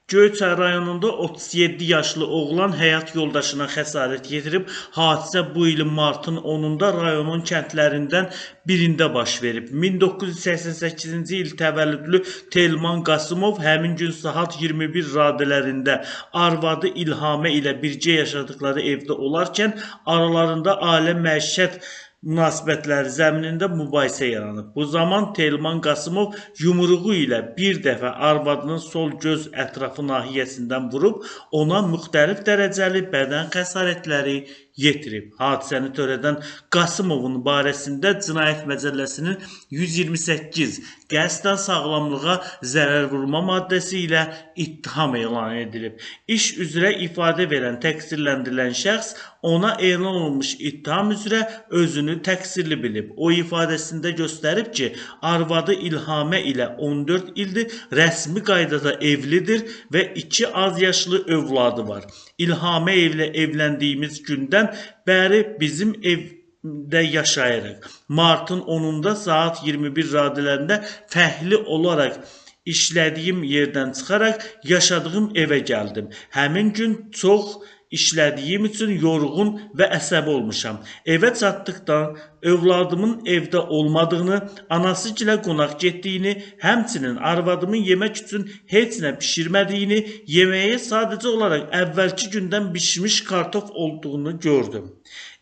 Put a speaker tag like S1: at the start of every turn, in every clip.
S1: Göyçay rayonunda 37 yaşlı oğlan həyat yoldaşına xəsarət yetirib. Hadisə bu ilin martın 10-da rayonun kəndlərindən birində baş verib. 1988-ci il təvəllüdlü Telman Qasımov həmin gün saat 21 radələrində arvadı İlhamə ilə birgə yaşadıkları evdə olarkən aralarında ailə məişət münasibətləri zəminində mübahisə yaranıb. Bu zaman Telman Qasımov yumruğu ilə bir dəfə arvadının sol göz ətrafı nahiyəsindən vurub, ona müxtəlif dərəcəli bədən xəsarətləri yetirib. Hadisəni törədən Qasımovun barəsində Cinayət Məcəlləsinin 128 qəsdən sağlamlığa zərər vurma maddəsi ilə ittiham elan edilib. İş üzrə ifadə verən təqsirləndirilən şəxs ona elan olunmuş ittiham üzrə özünü təqsirli bilib. O ifadəsində göstərib ki, arvadı İlhamə ilə 14 ildir, rəsmi qaydada evlidir və 2 az yaşlı övladı var. İlhamə ilə evləndiyimiz gündən bəri bizim evdə yaşayırıq. Martın 10-da saat 21 radələrində fəhli olaraq işlədiyim yerdən çıxaraq yaşadığım evə gəldim. Həmin gün çox işlədiyim üçün yorğun və əsəbi olmuşam. Evə çatdıqdan övladımın evdə olmadığını, anası ilə qonaq getdiyini, həmçinin arvadımın yemək üçün heç nə bişirmədiyini, yeməyə sadəcə olaraq əvvəlki gündən bişmiş kartof olduğunu gördüm.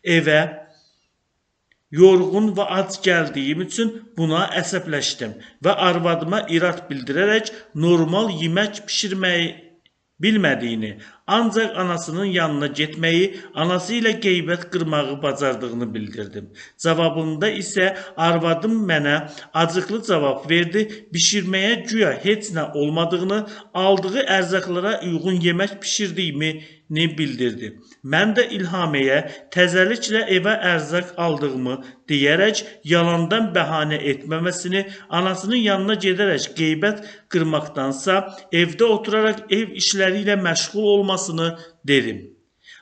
S1: Evə yorğun və ac gəldiyim üçün buna əsəbləşdim və arvadıma irad bildirərək normal yemək pişirməyi bilmədiyini, ancaq anasının yanına getməyi, anası ilə qeybət qırmağı bacardığını bildirdim. Cavabında isə arvadım mənə acıqlı cavab verdi, bişirməyə güya heç nə olmadığını, aldığı ərzaqlara uyğun yemək pişirdiyimi bildirdi. Mən də İlhaməyə təzəliklə evə ərzaq aldığımı deyərək yalandan bəhanə etməməsini, anasının yanına gedərək qeybət qırmaqdansa evdə oturaraq ev işləri ilə məşğul olmasını dedim.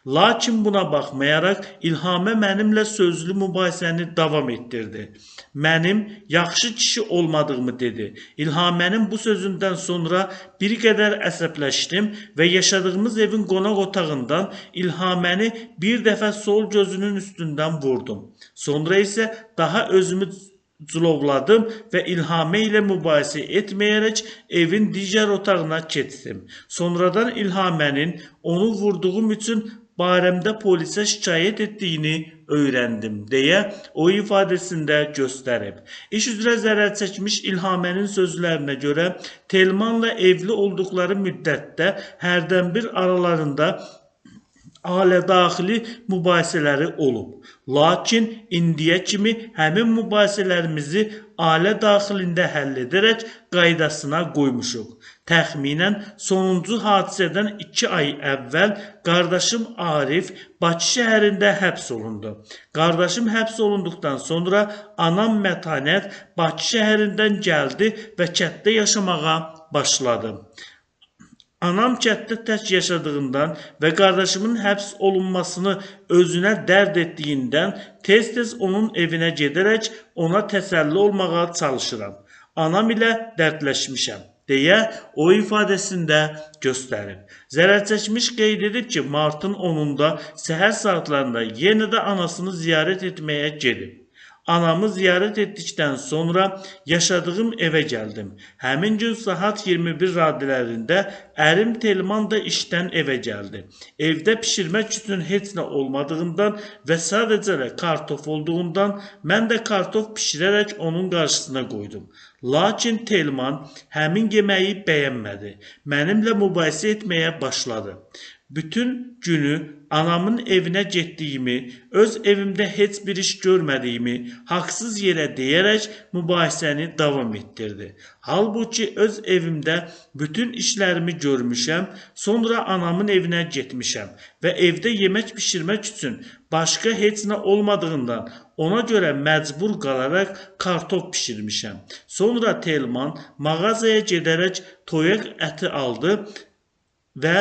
S1: Lakin buna baxmayaraq İlhamə mənimlə sözlü mübahisəni davam etdirdi. Mənim yaxşı kişi olmadığımı dedi. İlhamənin bu sözündən sonra bir qədər əsəbləşdim və yaşadığımız evin qonaq otağından İlhaməni bir dəfə sol gözünün üstündən vurdum. Sonra isə daha özümü cılovladım və İlhamə ilə mübahisə etməyərək evin digər otağına keçdim. Sonradan İlhamənin onu vurduğum üçün barəmdə polisə şikayət etdiyini öyrəndim deyə o ifadəsində göstərib. İş üzrə zərər çəkmiş İlhamənin sözlərinə görə Telmanla evli olduqları müddətdə hərdən bir aralarında ailə-daxili mübahisələri olub. Lakin indiyə kimi həmin mübahisələrimizi ailə daxilində həll edərək qaydasına qoymuşuq. Təxminən sonuncu hadisədən 2 ay əvvəl qardaşım Arif Bakı şəhərində həbs olundu. Qardaşım həbs olunduqdan sonra anam Mətanət Bakı şəhərindən gəldi və kənddə yaşamağa başladı. Anam kənddə tək yaşadığından və qardaşımın həbs olunmasını özünə dərd etdiyindən tez-tez onun evinə gedərək ona təsəlli olmağa çalışıram. Anam ilə dərdləşmişəm deyə o ifadəsində göstərib. Zərərçəkmiş qeyd edib ki, martın 10-da səhər saatlarında yenə də anasını ziyarət etməyə gedib. Anamı ziyarət etdikdən sonra yaşadığım evə gəldim. Həmin gün saat 21 radələrində ərim Telman da işdən evə gəldi. Evdə pişirmək üçün heç nə olmadığından və sadəcə kartof olduğundan mən də kartof pişirərək onun qarşısına qoydum. Lakin Telman həmin yeməyi bəyənmədi. Mənimlə mübahisə etməyə başladı. Bütün günü anamın evinə getdiyimi, öz evimdə heç bir iş görmədiyimi haqsız yerə deyərək mübahisəni davam etdirdi. Halbuki öz evimdə bütün işlərimi görmüşəm, sonra anamın evinə getmişəm və evdə yemək pişirmək üçün başqa heç nə olmadığından ona görə məcbur qalaraq kartof pişirmişəm. Sonra Telman mağazaya gedərək toyaq əti aldı və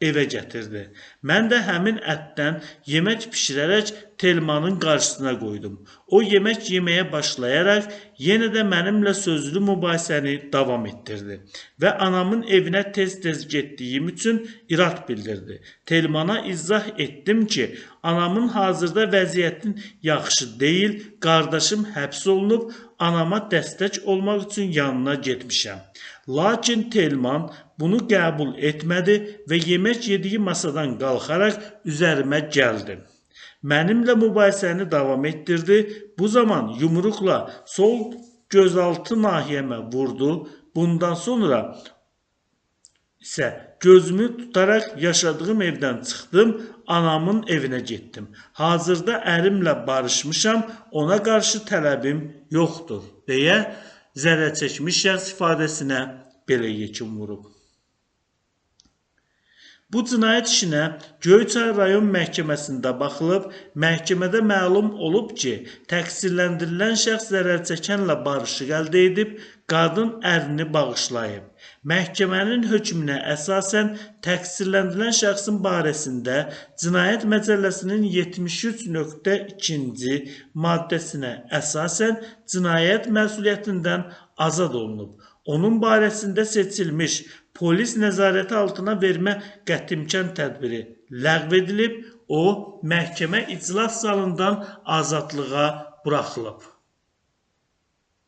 S1: evə gətirdi. Mən də həmin ətdən yemək pişirərək Telmanın qarşısına qoydum. O yemək yeməyə başlayaraq yenə də mənimlə sözlü mübahisəni davam etdirdi və anamın evinə tez-tez getdiyim üçün irad bildirdi. Telmana izah etdim ki, anamın hazırda vəziyyətin yaxşı deyil, qardaşım həbs olunub, anama dəstək olmaq üçün yanına getmişəm. Lakin Telman bunu qəbul etmədi və yemək yediyi masadan qalxaraq üzərimə gəldi. Mənimlə mübahisəni davam etdirdi. Bu zaman yumruqla sol gözaltı nahiyəmə vurdu. Bundan sonra isə gözümü tutaraq yaşadığım evdən çıxdım, anamın evinə getdim. Hazırda ərimlə barışmışam, ona qarşı tələbim yoxdur, deyə zərər çəkmiş şəxs ifadəsinə belə yekun vurub. Bu cinayət işinə Göyçay rayon məhkəməsində baxılıb, məhkəmədə məlum olub ki, təqsirləndirilən şəxs zərər çəkənlə barışıq əldə edib, qadın ərini bağışlayıb. Məhkəmənin hökmünə əsasən təqsirləndirilən şəxsin barəsində Cinayət Məcəlləsinin 73.2-ci maddəsinə əsasən cinayət məsuliyyətindən azad olunub. Onun barəsində seçilmiş polis nəzarəti altına vermə qətimkan tədbiri ləğv edilib, o məhkəmə iclas zalından azadlığa buraxılıb.